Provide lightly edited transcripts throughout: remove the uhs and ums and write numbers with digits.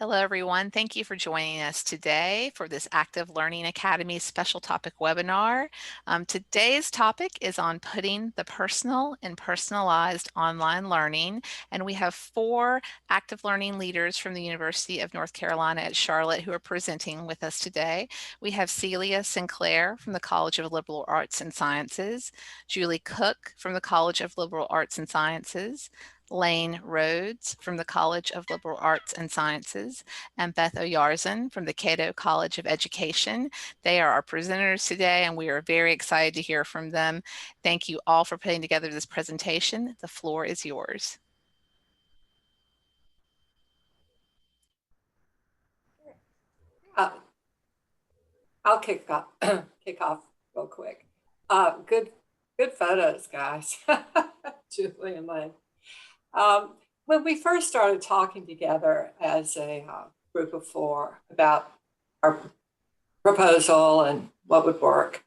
Hello, everyone. Thank you for joining us today for this Active Learning Academy special topic webinar. Today's topic is on putting the personal and personalized online learning, and we have 4 active learning leaders from the University of North Carolina at Charlotte who are presenting with us today. We have Celia Sinclair from the College of Liberal Arts and Sciences, Julie Cook from the College of Liberal Arts and Sciences, Lane Rhodes from the College of Liberal Arts and Sciences, and Beth Oyarzun from the Cato College of Education. They are our presenters today, and we are very excited to hear from them. Thank you all for putting together this presentation. The floor is yours. I'll kick off, real quick. Good photos, guys. Julie and Lynn. When we first started talking together as a group of 4 about our proposal and what would work,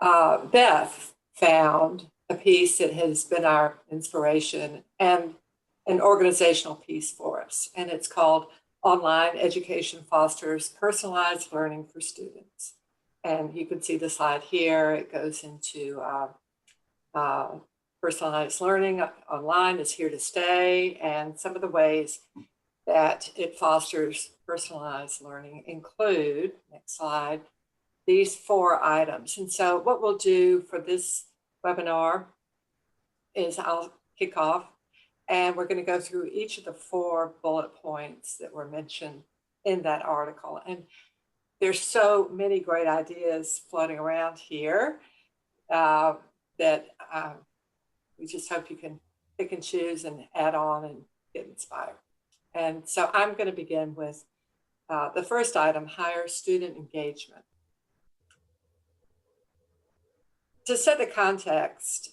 Beth found a piece that has been our inspiration and an organizational piece for us, and it's called Online Education Fosters Personalized Learning for Students. And you can see the slide here. It goes into personalized learning online is here to stay, and some of the ways that it fosters personalized learning include, next slide, these 4 items. And so what we'll do for this webinar is I'll kick off, and we're going to go through each of the 4 bullet points that were mentioned in that article. And there's so many great ideas floating around here that we just hope you can pick and choose and add on and get inspired. And so I'm going to begin with the first item, higher student engagement. To set the context,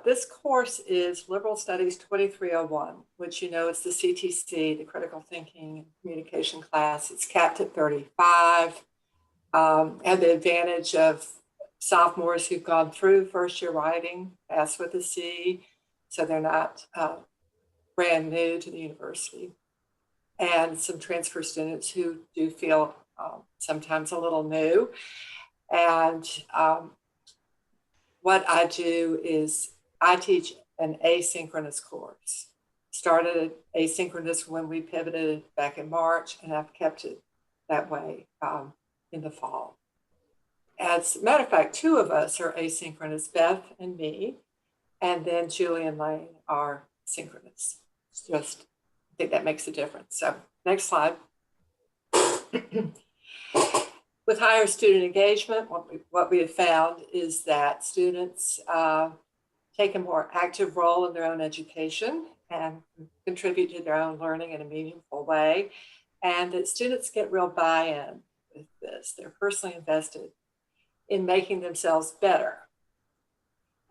this course is Liberal Studies 2301, which you know is the CTC, the Critical Thinking and Communication class. It's capped at 35. And the advantage of sophomores who've gone through first year writing, pass with a C, so they're not brand new to the university. And some transfer students who do feel sometimes a little new. And what I do is I teach an asynchronous course. Started asynchronous when we pivoted back in March, and I've kept it that way in the fall. As a matter of fact, 2 of us are asynchronous, Beth and me, and then Julie and Lane are synchronous. It's just, I think that makes a difference. So next slide. With higher student engagement, what we have found is that students take a more active role in their own education and contribute to their own learning in a meaningful way, and that students get real buy-in with this. They're personally invested in making themselves better.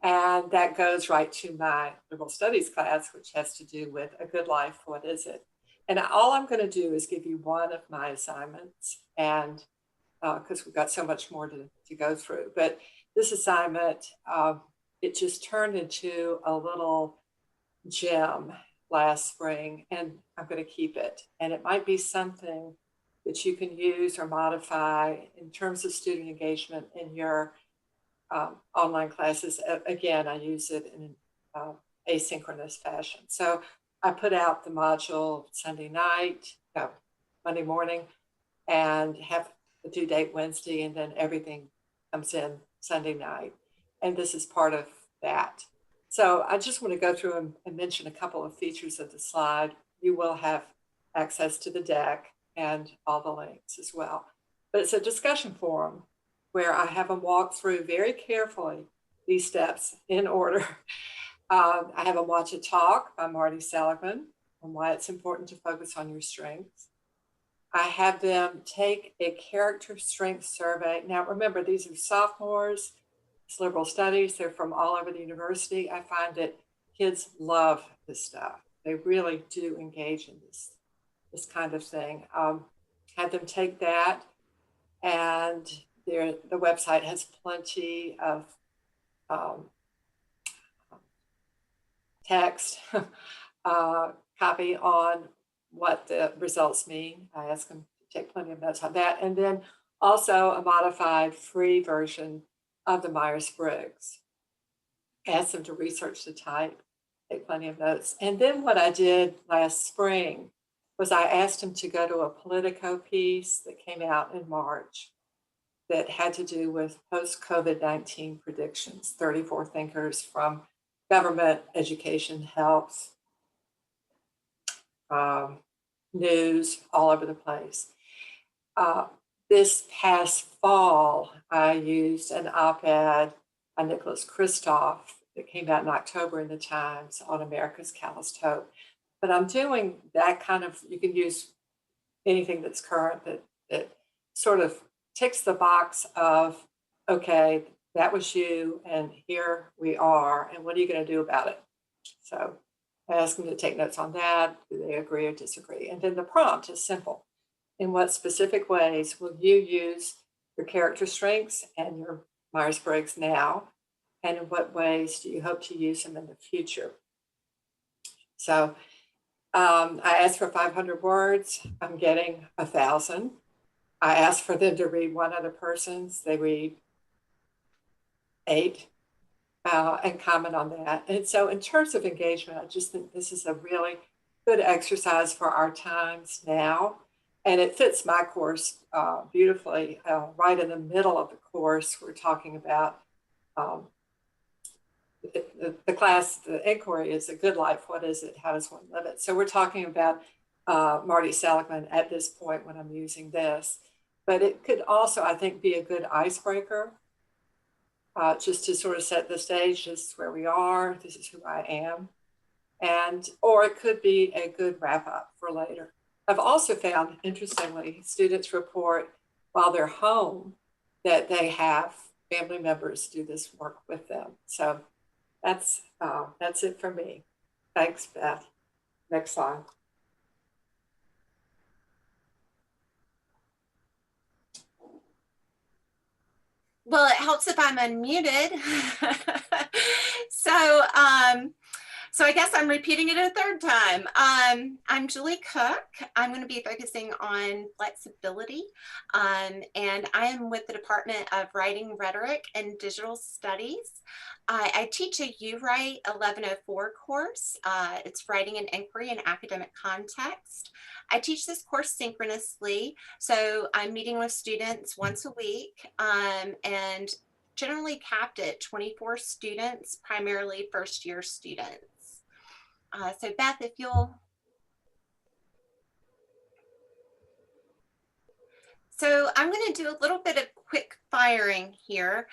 And that goes right to my liberal studies class, which has to do with a good life. What is it? And all I'm going to do is give you one of my assignments, and because we've got so much more to go through. But this assignment, it just turned into a little gem last spring, and I'm going to keep it. And it might be something that you can use or modify in terms of student engagement in your online classes. Again, I use it in asynchronous fashion. So I put out the module Sunday night, no, Monday morning, and have the due date Wednesday, and then everything comes in Sunday night. And this is part of that. So I just want to go through and mention a couple of features of the slide. You will have access to the deck and all the links as well. But it's a discussion forum where I have them walk through very carefully these steps in order. I have them watch a talk by Marty Seligman on why it's important to focus on your strengths. I have them take a character strength survey. Now, remember, these are sophomores. It's liberal studies. They're from all over the university. I find that kids love this stuff. They really do engage in this kind of thing. Have them take that, and the website has plenty of text, copy on what the results mean. I ask them to take plenty of notes on that. And then also a modified free version of the Myers-Briggs. Ask them to research the type, take plenty of notes. And then what I did last spring was I asked them to go to a Politico piece that came out in March that had to do with post-COVID-19 predictions, 34 thinkers from government, education, health, news, all over the place. This past fall, I used an op-ed by Nicholas Kristof that came out in October in the Times on America's Calloused Hope. But I'm doing that kind of, you can use anything that's current that sort of ticks the box of, okay, that was you, and here we are, and what are you going to do about it? So I ask them to take notes on that. Do they agree or disagree? And then the prompt is simple. In what specific ways will you use your character strengths and your Myers-Briggs now? And in what ways do you hope to use them in the future? So I asked for 500 words. I'm getting 1,000. I asked for them to read one other person's. They read 8 and comment on that. And so in terms of engagement, I just think this is a really good exercise for our times now. And it fits my course beautifully. Right in the middle of the course, we're talking about the class, the inquiry is a good life. What is it? How does one live it? So we're talking about Marty Seligman at this point when I'm using this. But it could also, I think, be a good icebreaker just to sort of set the stage. This is where we are. This is who I am. Or it could be a good wrap up for later. I've also found, interestingly, students report while they're home that they have family members do this work with them. So that's it for me. Thanks, Beth. Next slide. Well, it helps if I'm unmuted. So I guess I'm repeating it a third time. I'm Julie Cook. I'm going to be focusing on flexibility, and I am with the Department of Writing, Rhetoric, and Digital Studies. I teach a UWrite 1104 course. It's writing and inquiry in academic context. I teach this course synchronously, so I'm meeting with students once a week and generally capped at 24 students, primarily first-year students. So Beth, if you'll. So I'm going to do a little bit of quick firing here.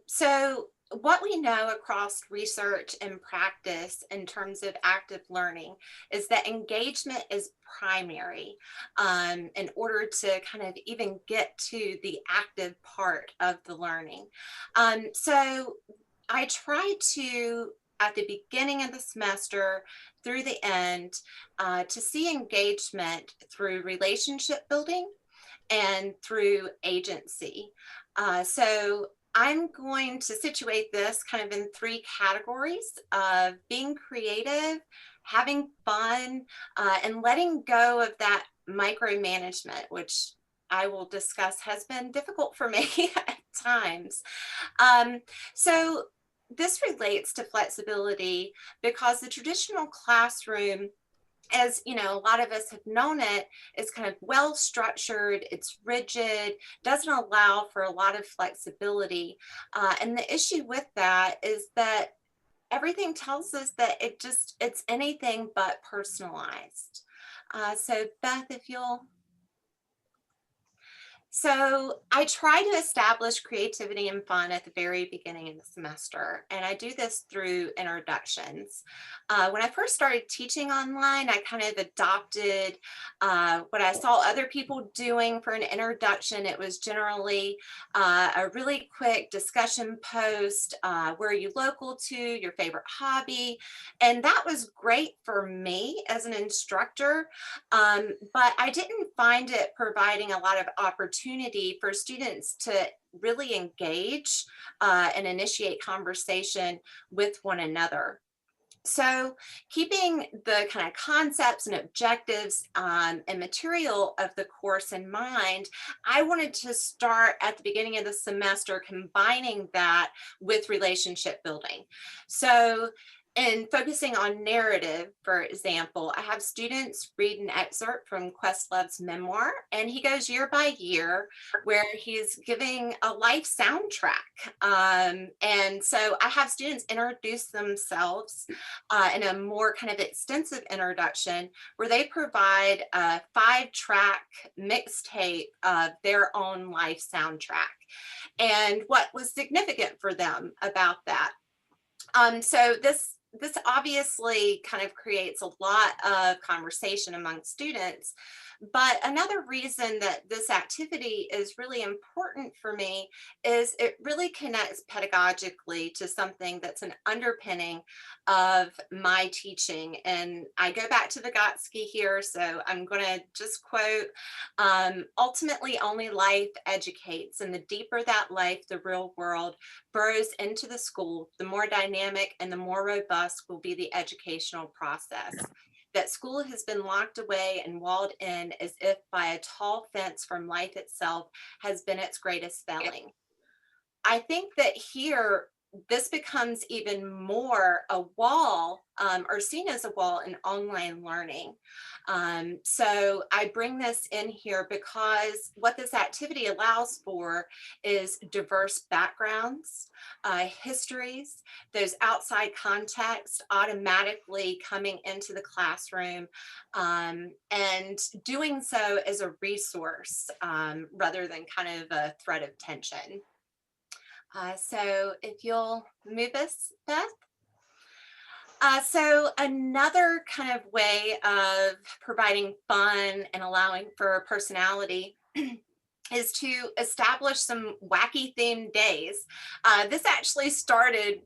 So what we know across research and practice in terms of active learning is that engagement is primary in order to kind of even get to the active part of the learning. So I try to, at the beginning of the semester through the end, to see engagement through relationship building and through agency. So I'm going to situate this kind of in 3 categories of being creative, having fun, and letting go of that micromanagement, which I will discuss has been difficult for me at times. So this relates to flexibility because the traditional classroom, as you know, a lot of us have known it, is kind of well structured, it's rigid, doesn't allow for a lot of flexibility. And the issue with that is that everything tells us that it's anything but personalized. So Beth, if you'll. So I try to establish creativity and fun at the very beginning of the semester, and I do this through introductions. When I first started teaching online, I kind of adopted what I saw other people doing for an introduction. It was generally a really quick discussion post, where are you local to, your favorite hobby, and that was great for me as an instructor, but I didn't find it providing a lot of opportunity for students to really engage and initiate conversation with one another. So keeping the kind of concepts and objectives and material of the course in mind, I wanted to start at the beginning of the semester combining that with relationship building. So in focusing on narrative, for example, I have students read an excerpt from Questlove's memoir, and he goes year by year where he's giving a life soundtrack. And so I have students introduce themselves in a more kind of extensive introduction where they provide a 5-track mixtape of their own life soundtrack and what was significant for them about that. So this obviously kind of creates a lot of conversation among students. But another reason that this activity is really important for me is it really connects pedagogically to something that's an underpinning of my teaching. And I go back to Vygotsky here, so I'm going to just quote, ultimately only life educates, and the deeper that life, the real world, burrows into the school, the more dynamic and the more robust will be the educational process. That school has been locked away and walled in as if by a tall fence from life itself has been its greatest failing. I think that here, this becomes even more a wall or seen as a wall in online learning. So I bring this in here because what this activity allows for is diverse backgrounds, histories, those outside contexts automatically coming into the classroom and doing so as a resource rather than kind of a threat of tension. So if you'll move us, Beth. So another kind of way of providing fun and allowing for personality is to establish some wacky themed days. This actually started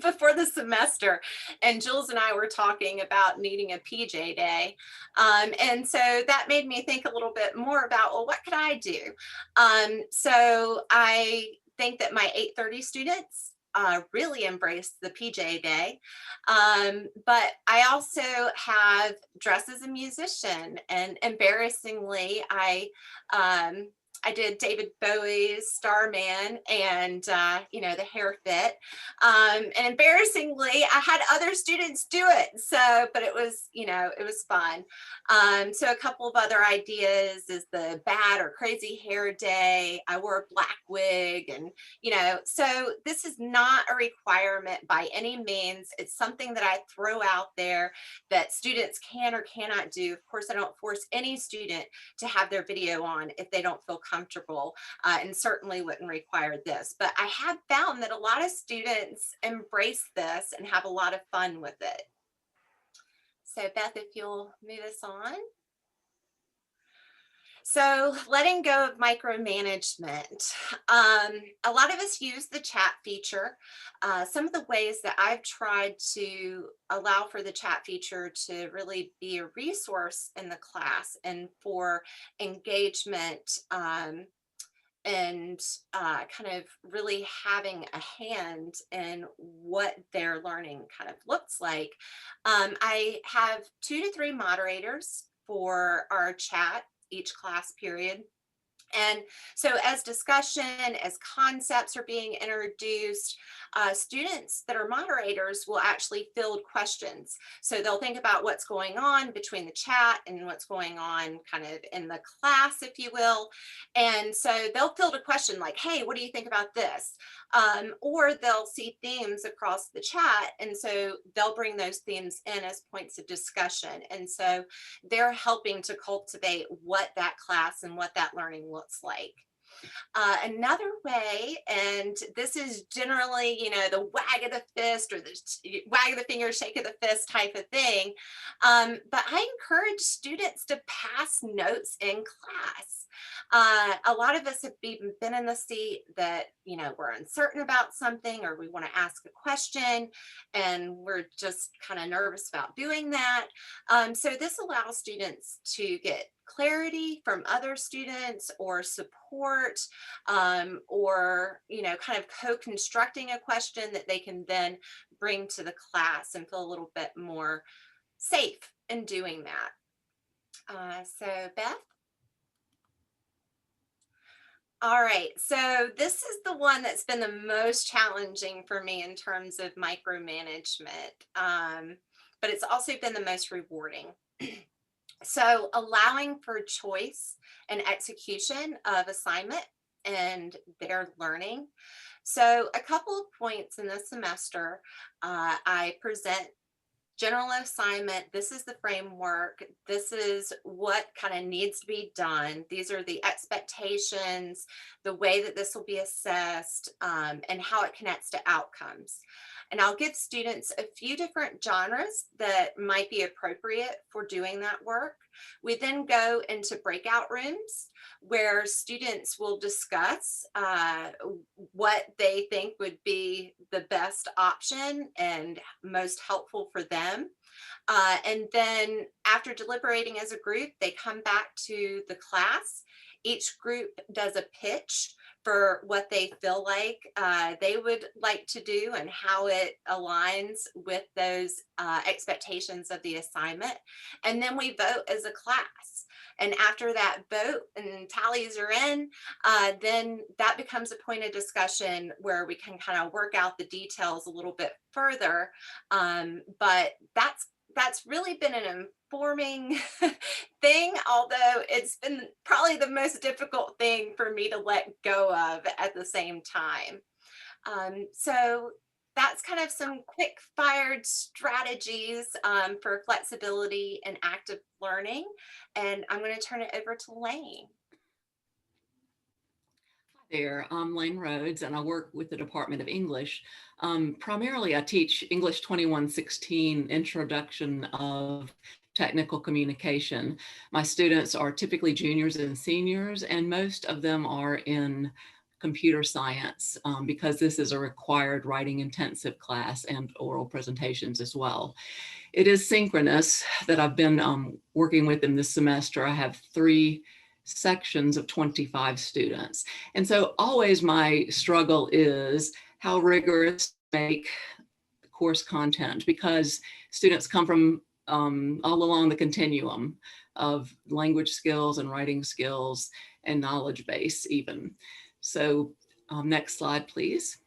before the semester, and Jules and I were talking about needing a PJ day. And so that made me think a little bit more about, well, what could I do? So I think that my 8:30 students really embrace the PJ day. But I also have dress as a musician, and embarrassingly, I did David Bowie's Starman and, the hair fit. And embarrassingly, I had other students do it. So, but it was, it was fun. So a couple of other ideas is the bad or crazy hair day. I wore a black wig and, so this is not a requirement by any means. It's something that I throw out there that students can or cannot do. Of course, I don't force any student to have their video on if they don't feel comfortable, and certainly wouldn't require this. But I have found that a lot of students embrace this and have a lot of fun with it. So Beth, if you'll move us on. So letting go of micromanagement. A lot of us use the chat feature. Some of the ways that I've tried to allow for the chat feature to really be a resource in the class and for engagement and kind of really having a hand in what their learning kind of looks like. I have 2 to 3 moderators for our chat each class period. And so as discussion, as concepts are being introduced, students that are moderators will actually field questions. So they'll think about what's going on between the chat and what's going on kind of in the class, if you will. And so they'll field a question like, hey, what do you think about this? Or they'll see themes across the chat. And so they'll bring those themes in as points of discussion. And so they're helping to cultivate what that class and what that learning looks like. Another way, and this is generally, the wag of the fist or the wag of the finger, shake of the fist type of thing. But I encourage students to pass notes in class. A lot of us have been in the seat that, we're uncertain about something or we want to ask a question and we're just kind of nervous about doing that. So this allows students to get clarity from other students or support, or, kind of co-constructing a question that they can then bring to the class and feel a little bit more safe in doing that. So Beth? All right, so this is the one that's been the most challenging for me in terms of micromanagement, but it's also been the most rewarding. So allowing for choice and execution of assignment and their learning. So a couple of points in this semester, I present general assignment. This is the framework. This is what kind of needs to be done. These are the expectations, the way that this will be assessed, and how it connects to outcomes. And I'll give students a few different genres that might be appropriate for doing that work. We then go into breakout rooms where students will discuss what they think would be the best option and most helpful for them. And then after deliberating as a group, they come back to the class. Each group does a pitch for what they feel like they would like to do and how it aligns with those expectations of the assignment. And then we vote as a class. And after that vote and tallies are in, then that becomes a point of discussion where we can kind of work out the details a little bit further. But that's really been an informing thing, although it's been probably the most difficult thing for me to let go of at the same time. So that's kind of some quick fired strategies for flexibility and active learning. And I'm going to turn it over to Lane. There, I'm Lane Rhodes, and I work with the Department of English. Primarily, I teach English 2116, Introduction of Technical Communication. My students are typically juniors and seniors, and most of them are in computer science because this is a required writing intensive class and oral presentations as well. It is synchronous that I've been working with in this semester. I have 3 sections of 25 students. And so always my struggle is how rigorous to make course content, because students come from all along the continuum of language skills and writing skills and knowledge base even. So next slide, please.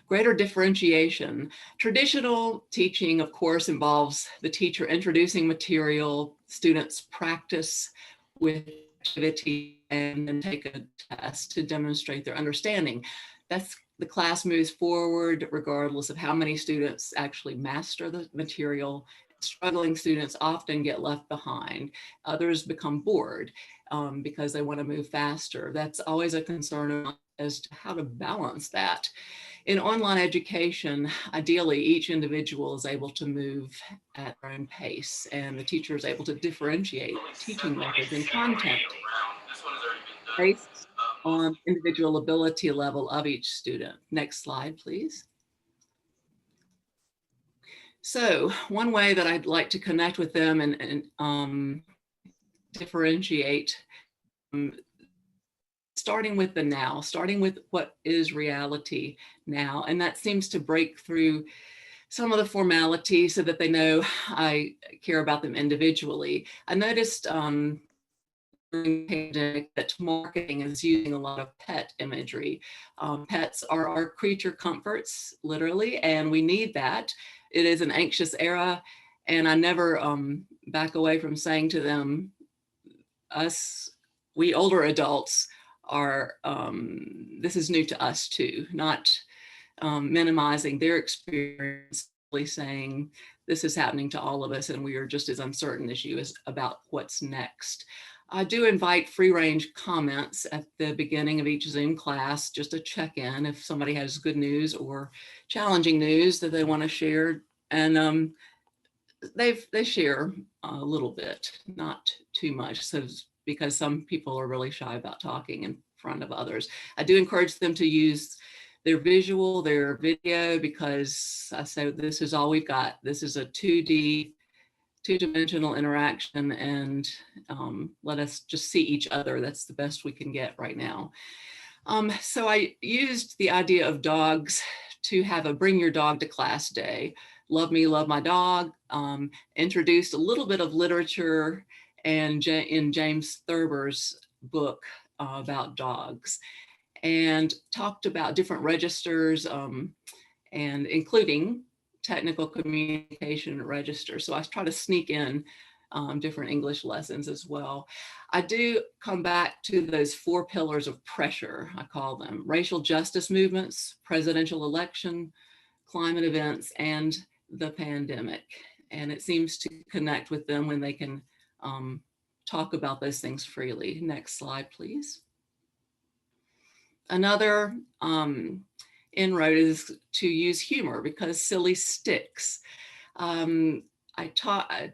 Greater differentiation. Traditional teaching, of course, involves the teacher introducing material, students practice with activity, and then take a test to demonstrate their understanding. The class moves forward regardless of how many students actually master the material. Struggling students often get left behind. Others become bored because they want to move faster. That's always a concern as to how to balance that. In online education, ideally, each individual is able to move at their own pace, and the teacher is able to differentiate teaching methods and content based on individual ability level of each student. Next slide, please. So one way that I'd like to connect with them and differentiate, starting with the now, starting with what is reality now. And that seems to break through some of the formality so that they know I care about them individually. I noticed during the pandemic that marketing is using a lot of pet imagery. Pets are our creature comforts, literally, and we need that. It is an anxious era, and I never back away from saying to them, we older adults are, this is new to us too, not minimizing their experience, saying this is happening to all of us and we are just as uncertain as you as about what's next. I do invite free range comments at the beginning of each Zoom class, just to check in if somebody has good news or challenging news that they want to share. And they share a little bit, not too much. So because some people are really shy about talking in front of others. I do encourage them to use their visual, their video, because I say this is all we've got. This is a 2D two-dimensional interaction and let us just see each other. That's the best we can get right now. So I used the idea of dogs to have a bring your dog to class day. Love me, love my dog. Introduced a little bit of literature and in James Thurber's book about dogs, and talked about different registers and including technical communication registers. So I try to sneak in different English lessons as well. I do come back to those 4 pillars of pressure, I call them: racial justice movements, presidential election, climate events, and the pandemic. And it seems to connect with them when they can talk about those things freely. Next slide, please. Another inroad is to use humor, because silly sticks. I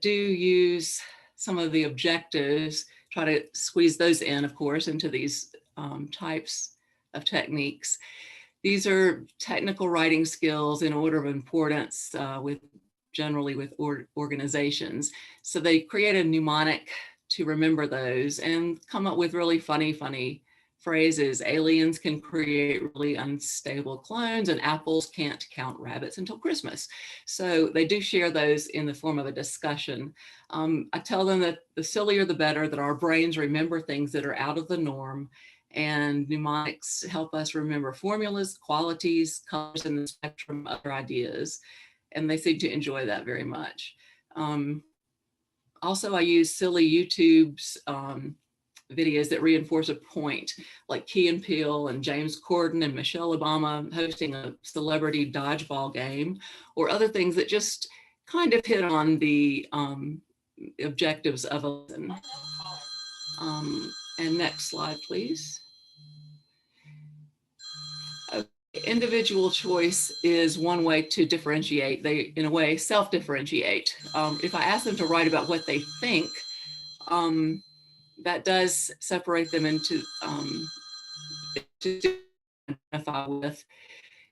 do use some of the objectives, try to squeeze those in, of course, into these types of techniques. These are technical writing skills in order of importance generally with organizations. So they create a mnemonic to remember those and come up with really funny phrases. Aliens can create really unstable clones, and apples can't count rabbits until Christmas. So they do share those in the form of a discussion. I tell them that the sillier the better, that our brains remember things that are out of the norm, and mnemonics help us remember formulas, qualities, colors in the spectrum, other ideas, and they seem to enjoy that very much. Also, I use silly YouTube's videos that reinforce a point, like Key and Peele and James Corden and Michelle Obama hosting a celebrity dodgeball game, or other things that just kind of hit on the objectives of a lesson. And next slide, please. Individual choice is one way to differentiate. They, in a way, self-differentiate. If I ask them to write about what they think, that does separate them into to identify with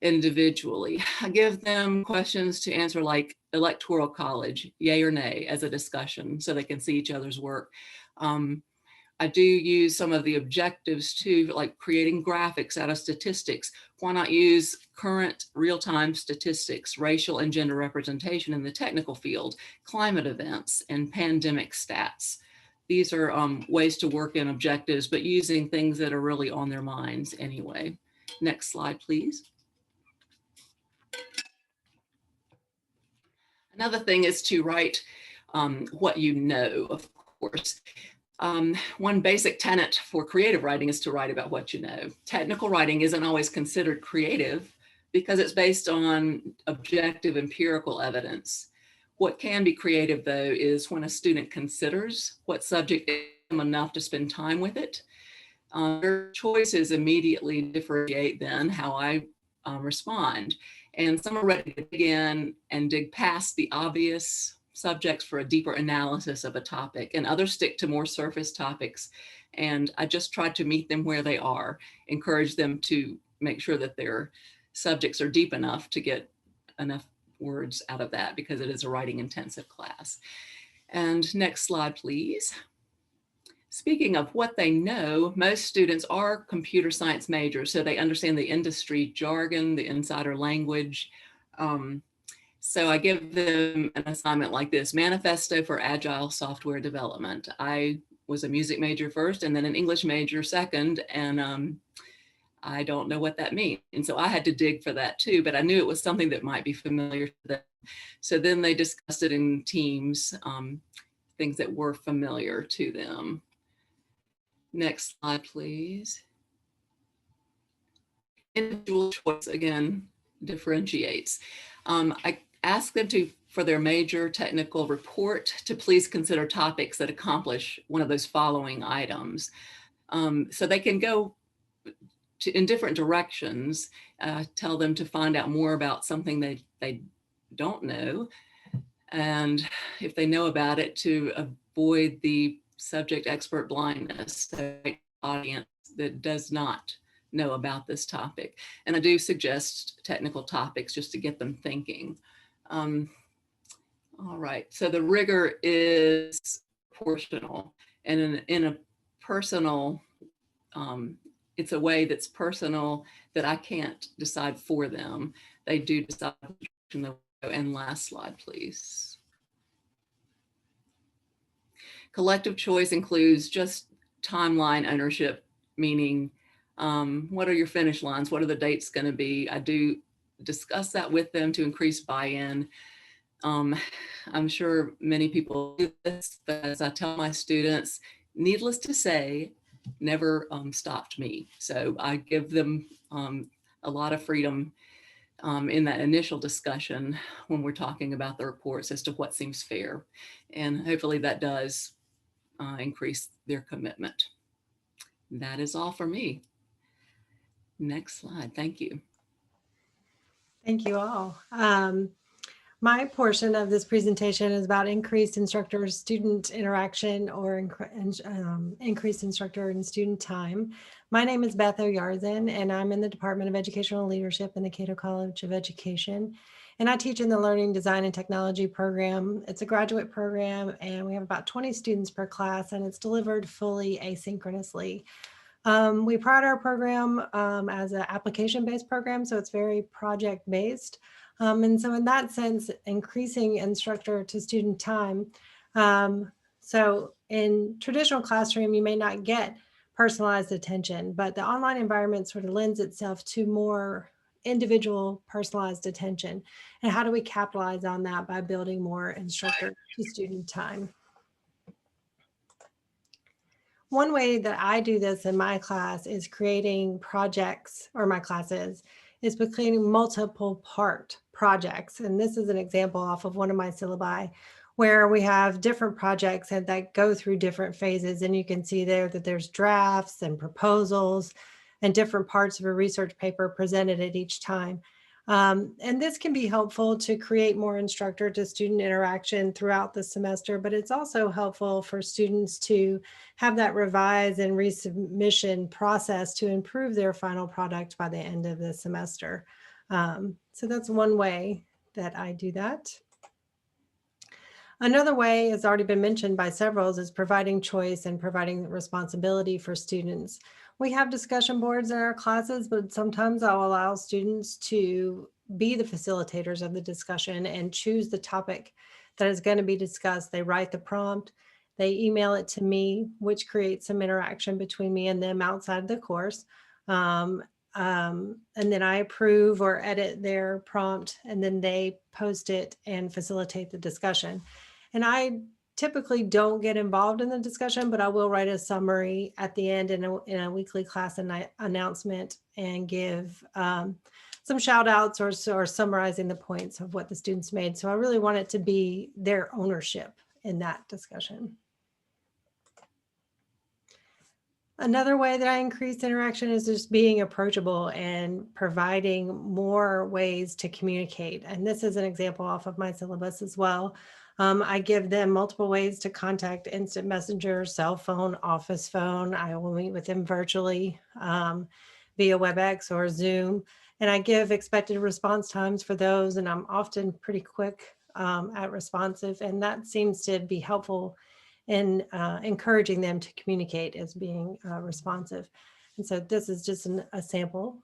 individually. I give them questions to answer, like electoral college, yay or nay, as a discussion, so they can see each other's work. I do use some of the objectives too, like creating graphics out of statistics. Why not use current real-time statistics, racial and gender representation in the technical field, climate events, and pandemic stats? These are ways to work in objectives, but using things that are really on their minds anyway. Next slide, please. Another thing is to write what you know, of course. One basic tenet for creative writing is to write about what you know. Technical writing isn't always considered creative because it's based on objective empirical evidence. What can be creative, though, is when a student considers what subject is enough to spend time with it. Their choices immediately differentiate then how I respond. And some are ready to dig in and dig past the obvious subjects for a deeper analysis of a topic, and others stick to more surface topics. And I just try to meet them where they are, encourage them to make sure that their subjects are deep enough to get enough words out of that, because it is a writing intensive class. And next slide, please. Speaking of what they know, most students are computer science majors, so they understand the industry jargon, the insider language. So I give them an assignment like this: Manifesto for Agile Software Development. I was a music major first and then an English major second, and I don't know what that means. And so I had to dig for that too, but I knew it was something that might be familiar to them. So then they discussed it in teams, things that were familiar to them. Next slide, please. Individual choice, again, differentiates. I ask them to, for their major technical report, to please consider topics that accomplish one of those following items. So they can go in different directions. Tell them to find out more about something they don't know, and if they know about it, to avoid the subject expert blindness, so audience that does not know about this topic. And I do suggest technical topics just to get them thinking. All All right, so the rigor is proportional, and in a personal, it's a way that's personal that I can't decide for them. They do decide. And last slide, please. Collective choice includes just timeline ownership, meaning what are your finish lines? What are the dates going to be? I do discuss that with them to increase buy-in. I'm sure many people do this, but as I tell my students, needless to say, never stopped me. So I give them a lot of freedom in that initial discussion when we're talking about the reports as to what seems fair. And hopefully that does increase their commitment. That is all for me. Next slide, thank you. Thank you all. My portion of this presentation is about increased instructor-student interaction or increased instructor and student time. My name is Beth Oyarzun, and I'm in the Department of Educational Leadership in the Cato College of Education. And I teach in the Learning, Design, and Technology program. It's a graduate program, and we have about 20 students per class, and it's delivered fully asynchronously. We pride our program as an application-based program, so it's very project-based. And so in that sense, increasing instructor to student time. So in traditional classroom, you may not get personalized attention, but the online environment sort of lends itself to more individual personalized attention. And how do we capitalize on that by building more instructor to student time? One way that I do this in my class is creating projects, or my classes, is creating multiple part projects. And this is an example off of one of my syllabi where we have different projects that go through different phases. And you can see there that there's drafts and proposals and different parts of a research paper presented at each time. And this can be helpful to create more instructor to student interaction throughout the semester, but it's also helpful for students to have that revise and resubmission process to improve their final product by the end of the semester. So that's one way that I do that. Another way, has already been mentioned by several, is providing choice and providing responsibility for students. We have discussion boards in our classes, but sometimes I'll allow students to be the facilitators of the discussion and choose the topic that is going to be discussed. They write the prompt, they email it to me, which creates some interaction between me and them outside the course. And then I approve or edit their prompt, and then they post it and facilitate the discussion. And I typically don't get involved in the discussion, but I will write a summary at the end in a weekly class announcement and give some shout outs or summarizing the points of what the students made. So I really want it to be their ownership in that discussion. Another way that I increase interaction is just being approachable and providing more ways to communicate. And this is an example off of my syllabus as well. I give them multiple ways to contact instant messenger, cell phone, office phone. I will meet with them virtually via WebEx or Zoom. And I give expected response times for those, and I'm often pretty quick at responsive. And that seems to be helpful in encouraging them to communicate as being responsive. And so this is just a sample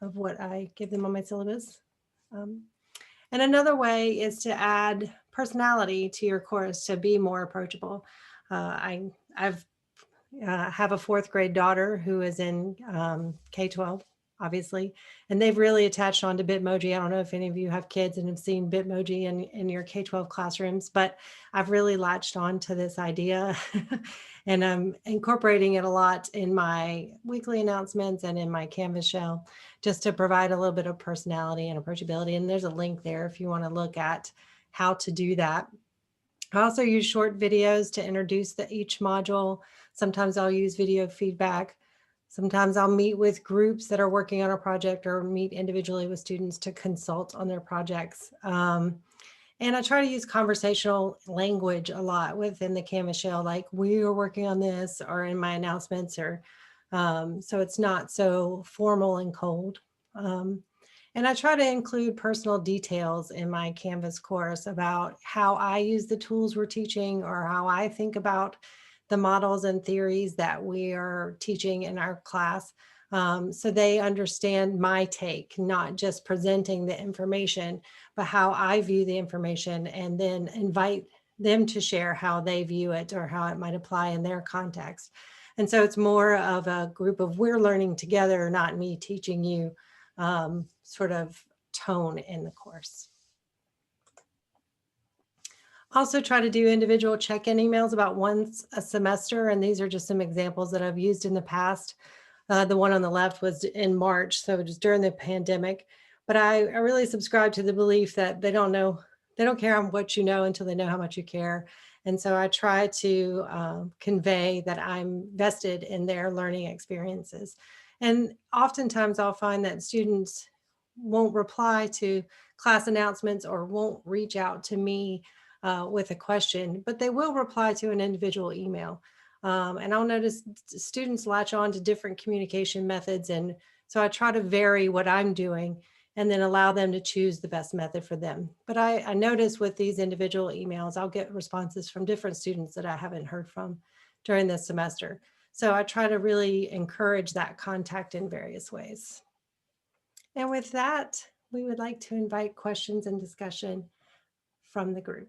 of what I give them on my syllabus. And another way is to add personality to your course to be more approachable. I have a 4th grade daughter who is in K-12, obviously, and they've really attached on to Bitmoji. I don't know if any of you have kids and have seen Bitmoji in your K-12 classrooms, but I've really latched on to this idea and I'm incorporating it a lot in my weekly announcements and in my Canvas shell, just to provide a little bit of personality and approachability. And there's a link there if you want to look at how to do that. I also use short videos to introduce each module. Sometimes I'll use video feedback. Sometimes I'll meet with groups that are working on a project or meet individually with students to consult on their projects. And I try to use conversational language a lot within the Canvas shell, like we are working on this, or in my announcements, or so it's not so formal and cold. And I try to include personal details in my Canvas course about how I use the tools we're teaching or how I think about the models and theories that we are teaching in our class. So they understand my take, not just presenting the information, but how I view the information, and then invite them to share how they view it or how it might apply in their context. And so it's more of a group of we're learning together, not me teaching you sort of tone in the course. Also try to do individual check-in emails about once a semester. And these are just some examples that I've used in the past. The one on the left was in March, so just during the pandemic. But I really subscribe to the belief that they don't care how what you know until they know how much you care. And so I try to convey that I'm vested in their learning experiences. And oftentimes I'll find that students won't reply to class announcements or won't reach out to me with a question, but they will reply to an individual email. And I'll notice students latch on to different communication methods. And so I try to vary what I'm doing and then allow them to choose the best method for them. But I notice with these individual emails, I'll get responses from different students that I haven't heard from during this semester. So I try to really encourage that contact in various ways. And with that, we would like to invite questions and discussion from the group.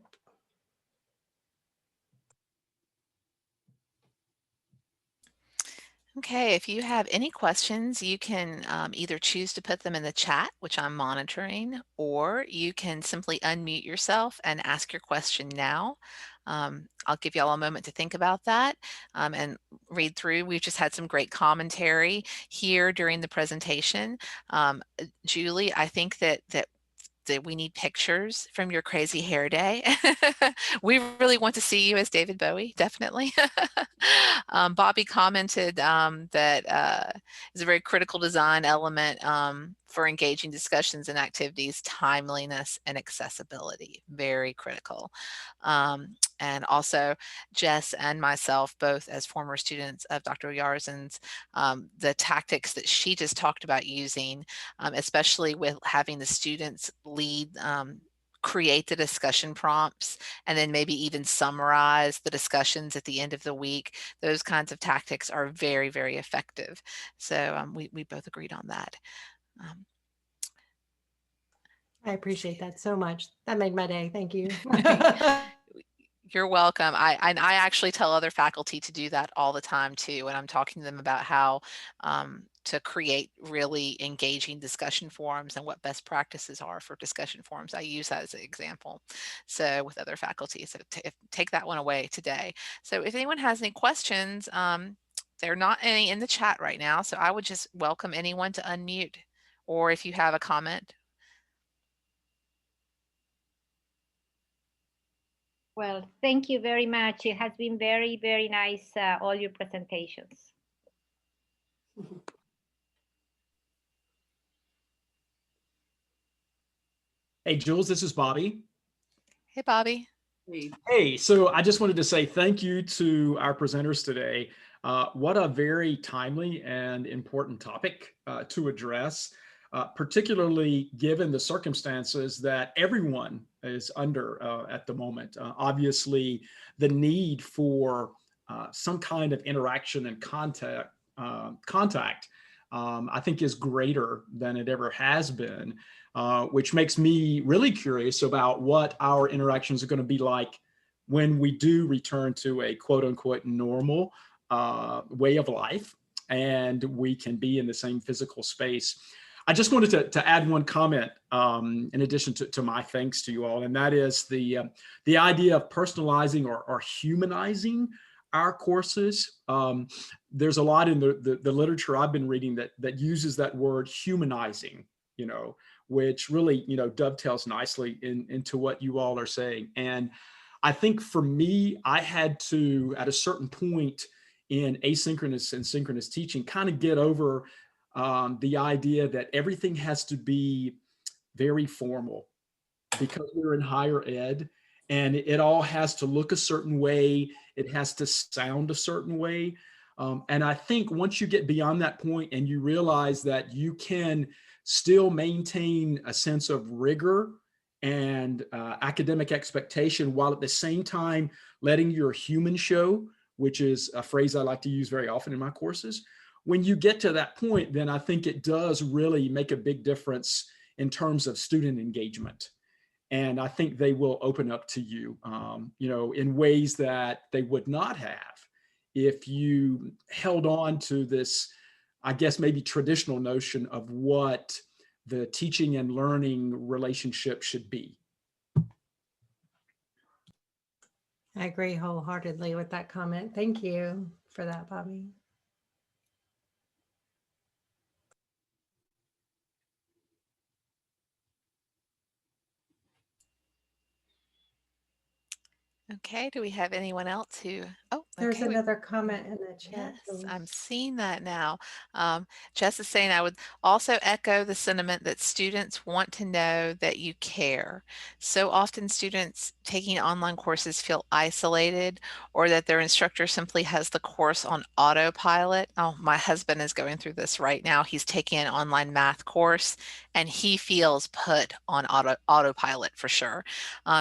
Okay, if you have any questions, you can either choose to put them in the chat, which I'm monitoring, or you can simply unmute yourself and ask your question now. I'll give y'all a moment to think about that and read through. We've just had some great commentary here during the presentation. Julie, I think that we need pictures from your crazy hair day. We really want to see you as David Bowie, definitely. Bobby commented that is a very critical design element for engaging discussions and activities, timeliness and accessibility, very critical. And also Jess and myself, both as former students of Dr. Oyarzun's, the tactics that she just talked about using, especially with having the students lead, create the discussion prompts, and then maybe even summarize the discussions at the end of the week. Those kinds of tactics are very, very effective. So we both agreed on that. I appreciate that so much. That made my day. Thank you. You're welcome. I actually tell other faculty to do that all the time too, when I'm talking to them about how to create really engaging discussion forums and what best practices are for discussion forums. I use that as an example. So with other faculty, so take that one away today. So if anyone has any questions, there are not any in the chat right now. So I would just welcome anyone to unmute, or if you have a comment. Well, thank you very much. It has been very, very nice, all your presentations. Hey, Jules, this is Bobby. Hey, Bobby. Hey, so I just wanted to say thank you to our presenters today. What a very timely and important topic to address, particularly given the circumstances that everyone is under at the moment. Obviously, the need for some kind of interaction and contact, I think is greater than it ever has been. Which makes me really curious about what our interactions are going to be like when we do return to a quote unquote normal way of life and we can be in the same physical space. I just wanted to add one comment in addition to my thanks to you all, and that is the idea of personalizing or humanizing our courses. There's a lot in the literature I've been reading that uses that word humanizing, which really, dovetails nicely into what you all are saying. And I think for me, I had to, at a certain point in asynchronous and synchronous teaching, kind of get over the idea that everything has to be very formal because we're in higher ed, and it all has to look a certain way. It has to sound a certain way. And I think once you get beyond that point and you realize that you can still maintain a sense of rigor and academic expectation, while at the same time letting your human show, which is a phrase I like to use very often in my courses. When you get to that point, then I think it does really make a big difference in terms of student engagement. And I think they will open up to you, in ways that they would not have if you held on to this, I guess, maybe traditional notion of what the teaching and learning relationship should be. I agree wholeheartedly with that comment. Thank you for that, Bobby. Okay, do we have anyone else who, oh, There's okay. another comment in the chat. Yes, I'm seeing that now. Jess is saying, I would also echo the sentiment that students want to know that you care. So often students taking online courses feel isolated, or that their instructor simply has the course on autopilot. Oh, my husband is going through this right now. He's taking an online math course and he feels put on autopilot for sure.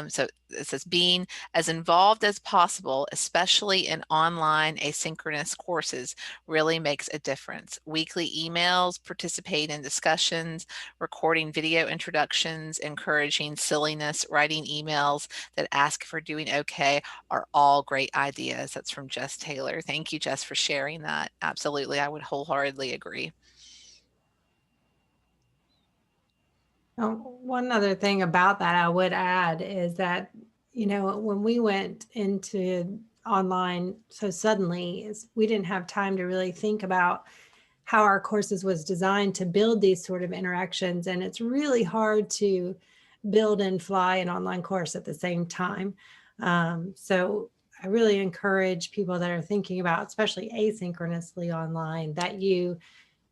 So it says being as involved as possible, especially in online asynchronous courses, really makes a difference. Weekly emails, participate in discussions, recording video introductions, encouraging silliness, writing emails that ask if we're doing okay are all great ideas. That's from Jess Taylor. Thank you, Jess, for sharing that. Absolutely, I would wholeheartedly agree. One other thing about that I would add is that, when we went into online so suddenly, we didn't have time to really think about how our courses was designed to build these sort of interactions. And it's really hard to build and fly an online course at the same time. So I really encourage people that are thinking about, especially asynchronously online, that you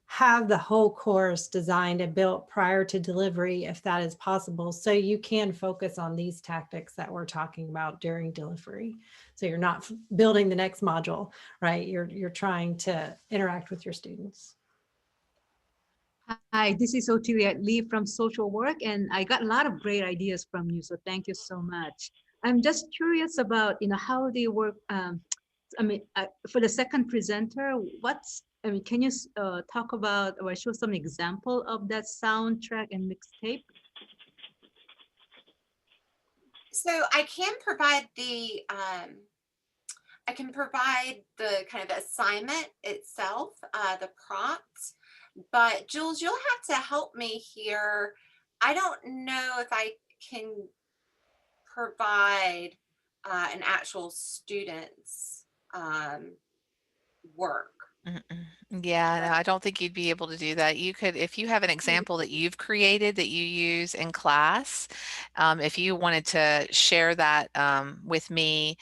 have the whole course designed and built prior to delivery, if that is possible, so you can focus on these tactics that we're talking about during delivery. So you're not building the next module, right? You're trying to interact with your students. Hi, this is Celia Lee from social work, and I got a lot of great ideas from you. So thank you so much. I'm just curious about, how they work. For the second presenter, can you talk about or show some example of that soundtrack and mixtape? So I can provide the kind of assignment itself, the prompts, but Jules, you'll have to help me here. I don't know if I can provide an actual student's work. Yeah, no, I don't think you'd be able to do that. You could, if you have an example that you've created that you use in class, if you wanted to share that with me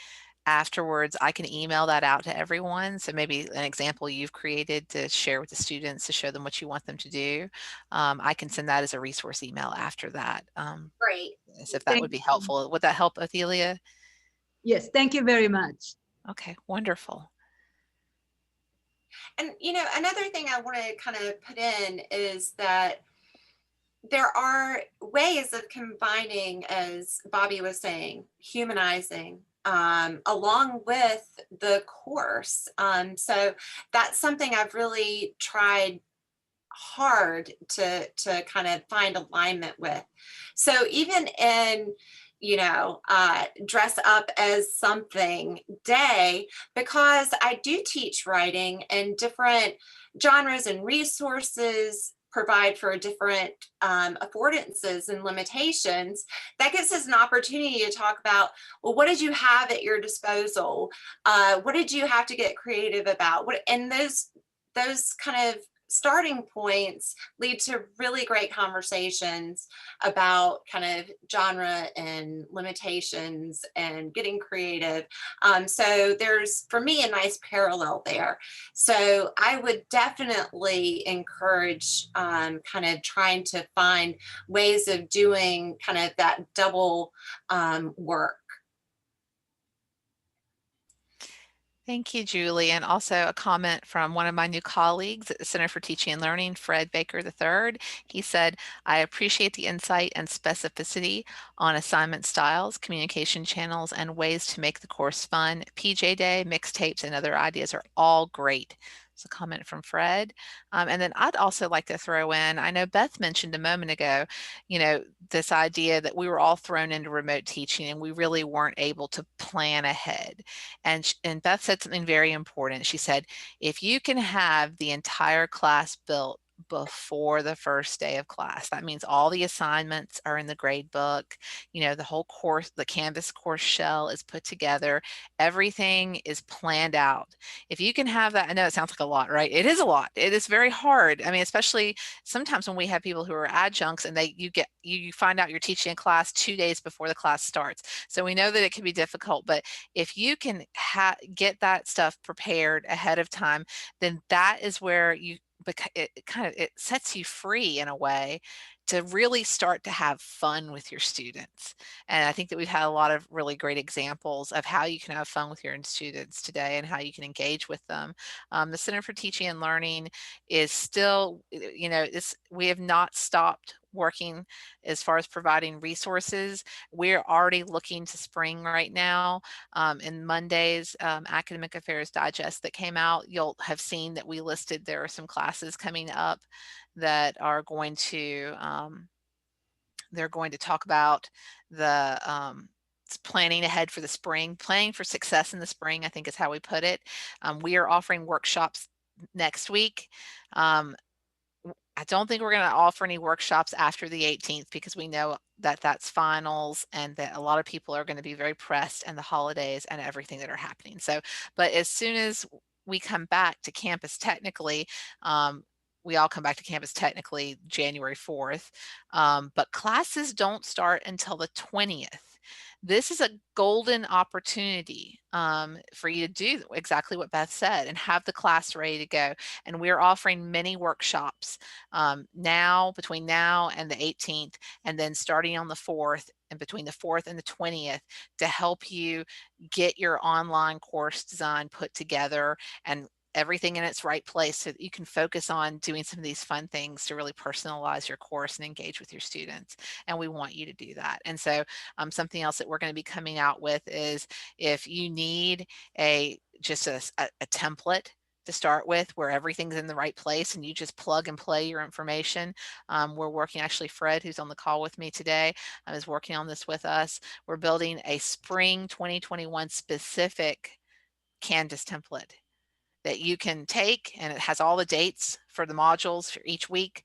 afterwards, I can email that out to everyone. So maybe an example you've created to share with the students to show them what you want them to do. I can send that as a resource email after that. Great. If that would be helpful. Would that help, Othelia? Yes, thank you very much. Okay, wonderful. And, another thing I want to kind of put in is that there are ways of combining, as Bobby was saying, humanizing along with the course. So that's something I've really tried hard to kind of find alignment with. So even in dress up as something day, because I do teach writing, and different genres and resources provide for different affordances and limitations. That gives us an opportunity to talk about, well, what did you have at your disposal? What did you have to get creative about? And those kind of starting points lead to really great conversations about kind of genre and limitations and getting creative. So there's, for me, a nice parallel there. So I would definitely encourage kind of trying to find ways of doing kind of that double work. Thank you, Julie. And also a comment from one of my new colleagues at the Center for Teaching and Learning, Fred Baker III. He said, I appreciate the insight and specificity on assignment styles, communication channels, and ways to make the course fun. PJ Day, mixtapes, and other ideas are all great. It's a comment from Fred. And then I'd also like to throw in, I know Beth mentioned a moment ago, this idea that we were all thrown into remote teaching and we really weren't able to plan ahead. And Beth said something very important. She said, if you can have the entire class built before the first day of class, that means all the assignments are in the grade book, the whole course, the Canvas course shell is put together, everything is planned out. If you can have that, I know it sounds like a lot, right? It is a lot. It is very hard. I mean, especially sometimes when we have people who are adjuncts and you find out you're teaching a class 2 days before the class starts. So we know that it can be difficult, but if you can get that stuff prepared ahead of time, then that is where it sets you free in a way to really start to have fun with your students. And I think that we've had a lot of really great examples of how you can have fun with your students today and how you can engage with them. The Center for Teaching and Learning is still, we have not stopped working as far as providing resources. We're already looking to spring right now. In Monday's Academic Affairs Digest that came out, you'll have seen that we listed there are some classes coming up that are going to, they're going to talk about the planning ahead for the spring, planning for success in the spring, I think is how we put it. We are offering workshops next week. I don't think we're going to offer any workshops after the 18th because we know that that's finals and that a lot of people are going to be very pressed and the holidays and everything that are happening. So, but as soon as we come back to campus technically, we all come back to campus technically January 4th, but classes don't start until the 20th. This is a golden opportunity for you to do exactly what Beth said and have the class ready to go. And we're offering many workshops between now and the 18th, and then starting on the 4th and between the 4th and the 20th to help you get your online course design put together and everything in its right place so that you can focus on doing some of these fun things to really personalize your course and engage with your students. And we want you to do that. And so something else that we're going to be coming out with is if you need just a template to start with where everything's in the right place and you just plug and play your information. We're working, actually Fred, who's on the call with me today, is working on this with us. We're building a spring 2021 specific Canvas template that you can take, and it has all the dates for the modules for each week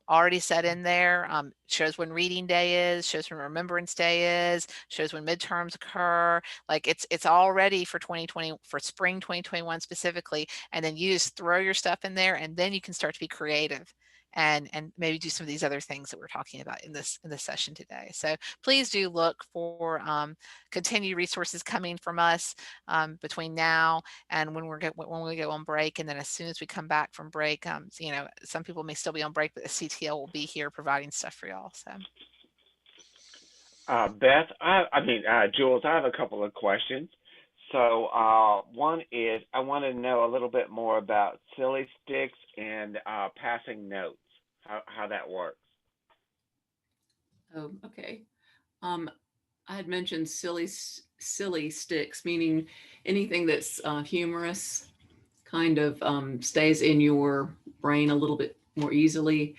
already set in there. Shows when reading day is, shows when remembrance day is, shows when midterms occur. Like it's all ready for 2020, for spring 2021 specifically. And then you just throw your stuff in there, and then you can start to be creative and maybe do some of these other things that we're talking about in this session today. So please do look for continued resources coming from us between now and when we go on break. And then as soon as we come back from break, some people may still be on break, but the CTL will be here providing stuff for y'all. So Beth, Jules, I have a couple of questions. So one is I want to know a little bit more about silly sticks and passing notes, how that works. Oh, okay. I had mentioned silly sticks, meaning anything that's humorous, kind of stays in your brain a little bit more easily.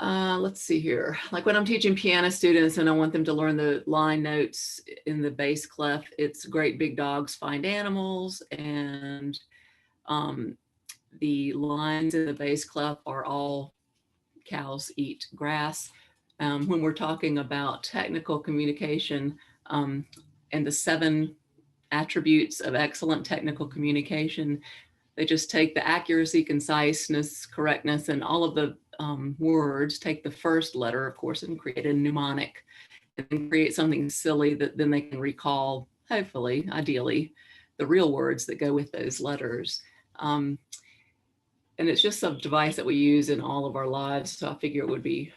Let's see here. Like when I'm teaching piano students and I want them to learn the line notes in the bass clef, it's great big dogs find animals, and the lines in the bass clef are all cows eat grass. When we're talking about technical communication and the 7 attributes of excellent technical communication, they just take the accuracy, conciseness, correctness, and all of the words, take the first letter, of course, and create a mnemonic and create something silly that then they can recall, hopefully, ideally, the real words that go with those letters. And it's just a device that we use in all of our lives. So I figure it would be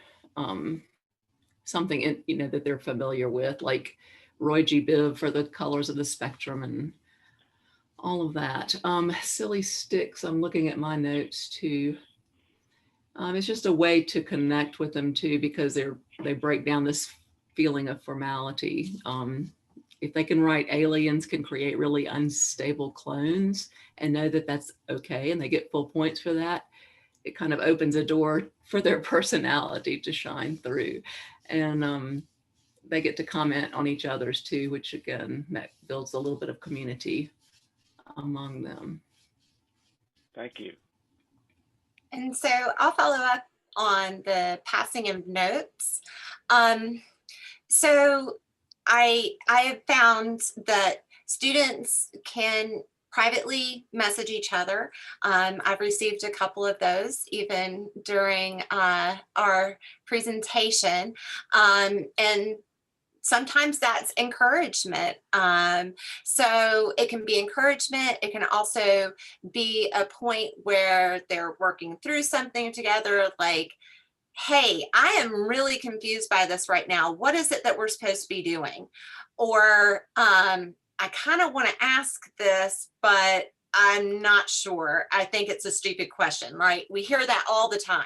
something that they're familiar with, like Roy G. Biv for the colors of the spectrum and all of that. Silly sticks, I'm looking at my notes too. It's just a way to connect with them too, because they break down this feeling of formality. If they can write aliens can create really unstable clones and know that that's okay and they get full points for that, it kind of opens a door for their personality to shine through. And they get to comment on each other's too, which again, that builds a little bit of community among them. Thank you. And so I'll follow up on the passing of notes. So I have found that students can privately message each other. I've received a couple of those even during our presentation. And sometimes that's encouragement. So it can be encouragement. It can also be a point where they're working through something together, like, hey, I am really confused by this right now. What is it that we're supposed to be doing? Or I kind of want to ask this, but I'm not sure. I think it's a stupid question, right? We hear that all the time.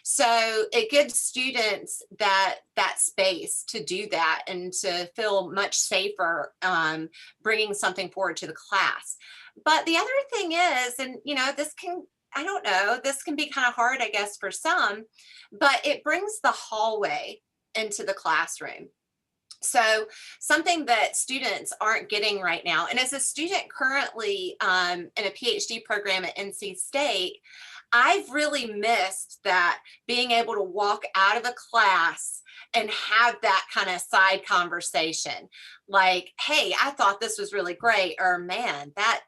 So it gives students that space to do that and to feel much safer bringing something forward to the class. But the other thing is, and this can, I don't know, this can be kind of hard, I guess, for some, but it brings the hallway into the classroom. So something that students aren't getting right now, and as a student currently in a PhD program at NC State, I've really missed that, being able to walk out of a class and have that kind of side conversation. Like, hey, I thought this was really great, or man, that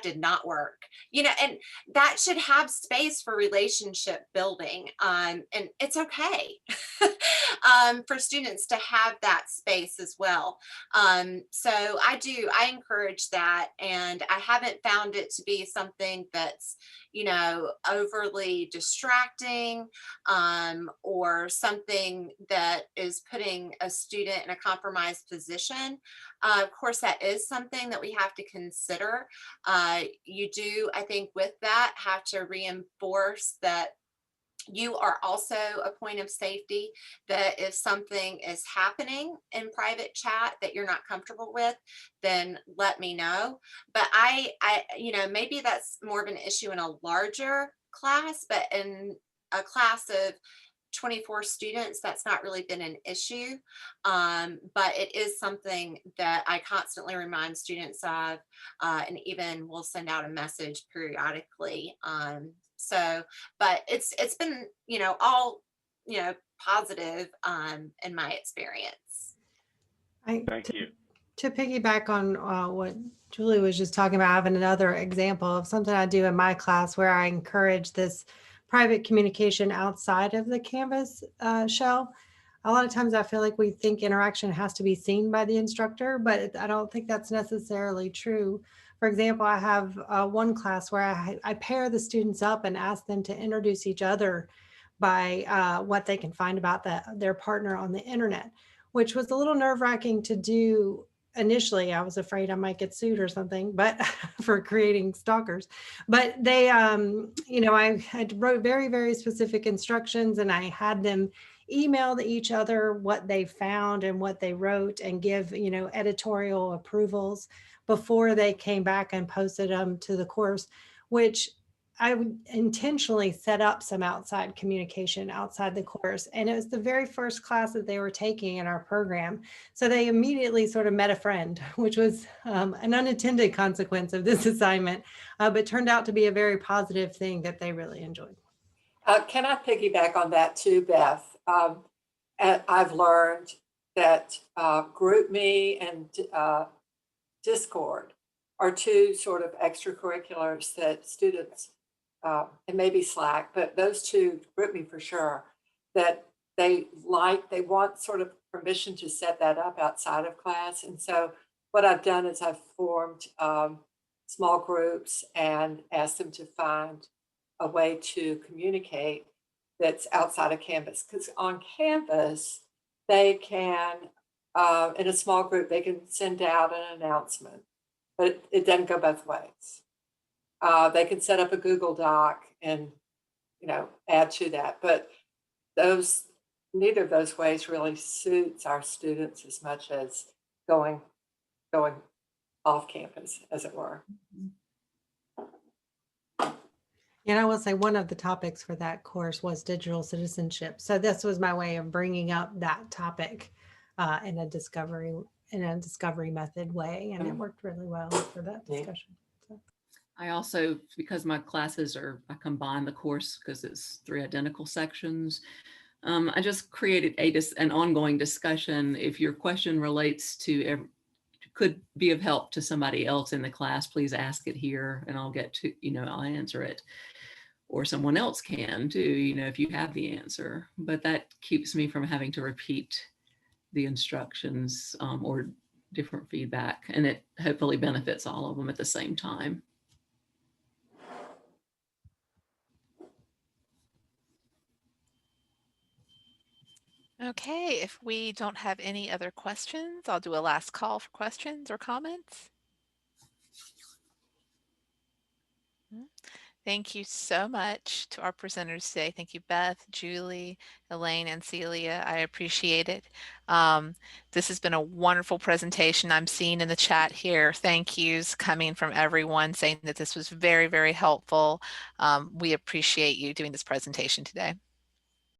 did not work, and that should have space for relationship building. And it's okay for students to have that space as well. So I encourage that, and I haven't found it to be something that's, overly distracting or something that is putting a student in a compromised position. Of course, that is something that we have to consider. You do, I think, with that, have to reinforce that you are also a point of safety, that if something is happening in private chat that you're not comfortable with, then let me know. But I maybe that's more of an issue in a larger class, but in a class of 24 students, that's not really been an issue. But it is something that I constantly remind students of, and even will send out a message periodically. So, but it's been, all, positive in my experience. Thank you. To piggyback on what Julie was just talking about, I have another example of something I do in my class where I encourage this private communication outside of the Canvas shell. A lot of times I feel like we think interaction has to be seen by the instructor, but I don't think that's necessarily true. For example, I have one class where I pair the students up and ask them to introduce each other by what they can find about their partner on the internet, which was a little nerve-wracking to do. Initially, I was afraid I might get sued or something, but for creating stalkers. But they, I wrote very, very specific instructions, and I had them email each other what they found and what they wrote, and give, editorial approvals before they came back and posted them to the course, which I would intentionally set up some outside communication outside the course. And it was the very first class that they were taking in our program. So they immediately sort of met a friend, which was an unintended consequence of this assignment, but turned out to be a very positive thing that they really enjoyed. Can I piggyback on that too, Beth? I've learned that GroupMe and Discord are two sort of extracurriculars that students, and maybe Slack, but those two, GroupMe for sure, that they want sort of permission to set that up outside of class. And so what I've done is I've formed small groups and asked them to find a way to communicate that's outside of Canvas. Because on Canvas, they can, in a small group, they can send out an announcement but it doesn't go both ways. They can set up a Google Doc and, add to that, but neither of those ways really suits our students as much as going off campus, as it were. And I will say one of the topics for that course was digital citizenship. So this was my way of bringing up that topic in a discovery method way, and it worked really well for that discussion. So. I also, because my classes I combine the course because it's 3 identical sections. I just created an ongoing discussion. If your question relates to could be of help to somebody else in the class, please ask it here and I'll get to, I'll answer it. Or someone else can too, if you have the answer. But that keeps me from having to repeat the instructions or different feedback. And it hopefully benefits all of them at the same time. Okay, if we don't have any other questions, I'll do a last call for questions or comments. Thank you so much to our presenters today. Thank you, Beth, Julie, Elaine, and Celia. I appreciate it. This has been a wonderful presentation. I'm seeing in the chat here thank yous coming from everyone saying that this was very, very helpful. We appreciate you doing this presentation today.